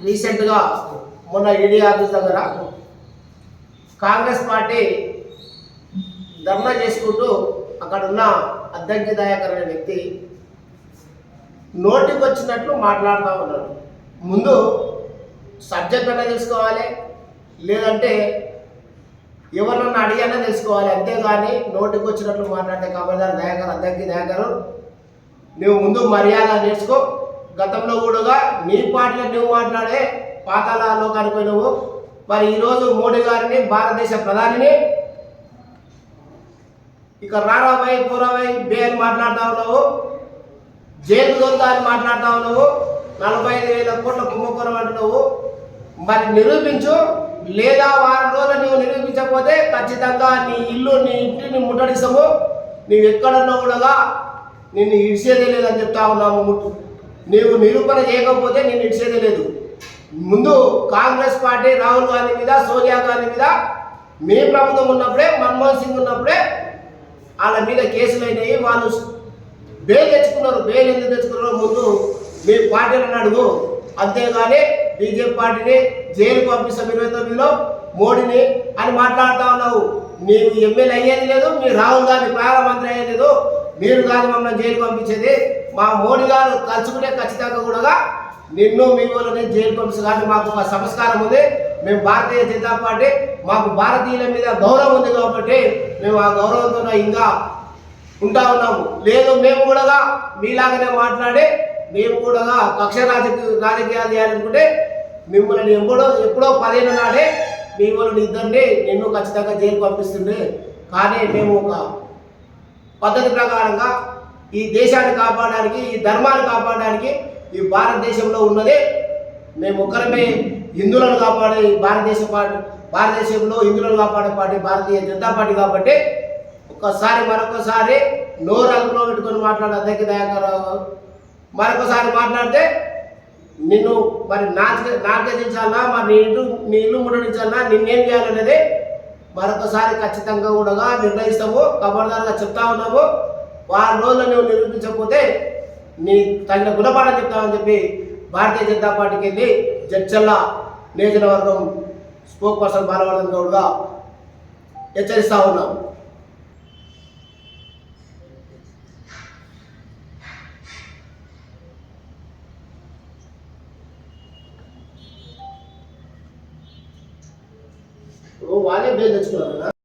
రీసెంట్గా మొన్న ED office దగ్గర కాంగ్రెస్ పార్టీ ధర్నా చేసుకుంటూ అక్కడ ఉన్న అద్దంకి దయాకర్ అనే వ్యక్తి నోటికి వచ్చినట్లు మాట్లాడుతూ ఉన్నాడు. ముందు సబ్జెక్ట్ అన్నా తెలుసుకోవాలి, లేదంటే ఎవరన్నా అడిగానే తెలుసుకోవాలి. అంతేగాని నోటికి వచ్చినట్లు మాట్లాడితే కబర్దార్ దయాకర్, అద్దంకి దయాకర్, నువ్వు ముందు మర్యాద నేర్చుకో. గతంలో కూడా నీ పార్టీలో నువ్వు మాట్లాడే పాతాళ లోకానికి పోయినావు. మరి ఈరోజు మోడీ గారిని, భారతదేశ ప్రధానిని ఇక రారాబాయి పోరాబాయి బే అని మాట్లాడుతూ ఉన్నావు, జైలు దొంగ అని మాట్లాడుతూ ఉన్నావు, 45,000 కోట్ల కుంభకోణం అంటున్నావు. మరి నిరూపించు, లేదా వారం రోజులు నువ్వు నిరూపించకపోతే ఖచ్చితంగా నీ ఇల్లు, నీ ఇంటిని ముట్టడిస్తాము. నువ్వు ఎక్కడున్నా కూడా నిన్ను ఇడిచేదే లేదని చెప్తా ఉన్నాము. నీవు నిరూపణ చేయకపోతే నేను ఇడిచేదే లేదు. ముందు కాంగ్రెస్ పార్టీ రాహుల్ గాంధీ మీద, సోనియా గాంధీ మీద మీ ప్రభుత్వం ఉన్నప్పుడే, మన్మోహన్ సింగ్ ఉన్నప్పుడే వాళ్ళ మీద కేసులు అయినాయి. వాళ్ళు బెయిల్ తెచ్చుకున్నారు. బెయిల్ ఎందుకు తెచ్చుకున్నారో ముందు మీ పార్టీలను అడుగు. అంతేగాని బీజేపీ పార్టీని జైలు పంపిస్తాం 29లో మోడీని అని మాట్లాడుతూ ఉన్నావు. నీవు ఎమ్మెల్యే అయ్యేది లేదు, మీ రాహుల్ గాంధీ ప్రధానమంత్రి అయ్యేది లేదు. మీరు కాదు మమ్మల్ని జైలు పంపించేది. మా మోడీ గారు తలుచుకుంటే ఖచ్చితంగా కూడా నిన్ను, మీ వాళ్ళని జైలు పంపిస్తారు. కానీ మాకు ఒక సంస్కారం ఉంది. మేము భారతీయ జనతా పార్టీ, మాకు భారతీయుల మీద గౌరవం ఉంది కాబట్టి మేము ఆ గౌరవంతో ఇంకా ఉంటా ఉన్నాము. లేదు మేము కూడా మీలాగానే మాట్లాడి మేము కూడా కక్ష రాజకీయాలు చేయాలనుకుంటే మిమ్మల్ని ఎప్పుడో 15 నాడే మీ వాళ్ళని ఇద్దరిని నిన్ను ఖచ్చితంగా జైలు పంపిస్తుంది. కానీ మేము ఒక పద్ధతి ప్రకారంగా ఈ దేశాన్ని కాపాడడానికి, ఈ ధర్మాన్ని కాపాడడానికి ఈ భారతదేశంలో ఉన్నది మేము ఒక్కరమే. హిందువులను కాపాడే భారతదేశంలో హిందువులను కాపాడే పార్టీ భారతీయ జనతా పార్టీ. కాబట్టి మరొకసారి నోరు అదుపులో పెట్టుకొని మాట్లాడే అద్దంకి దయాకర్ మరొకసారి మాట్లాడితే నిన్ను మరి నాకే దించాలన్నా, మరి నీ ఇల్లు ముట్టడించాలన్నా, నిన్నేం చేయాలనేది మరొకసారి ఖచ్చితంగా కూడా నిర్ణయిస్తాము. ఖబర్దారుగా చెప్తా ఉన్నాము. వారం రోజులు నువ్వు నిరూపించకపోతే నీ తగిన గుణపాఠం చెప్తామని చెప్పి భారతీయ జనతా పార్టీకి వెళ్ళి జడ్చల్ల నియోజకవర్గం స్పోక్ పర్సన్ బాలవర్ధన్ గౌడ్గా హెచ్చరిస్తూ ఉన్నాం. వాళ్ళే బెయిల్ తెచ్చుకున్నారు.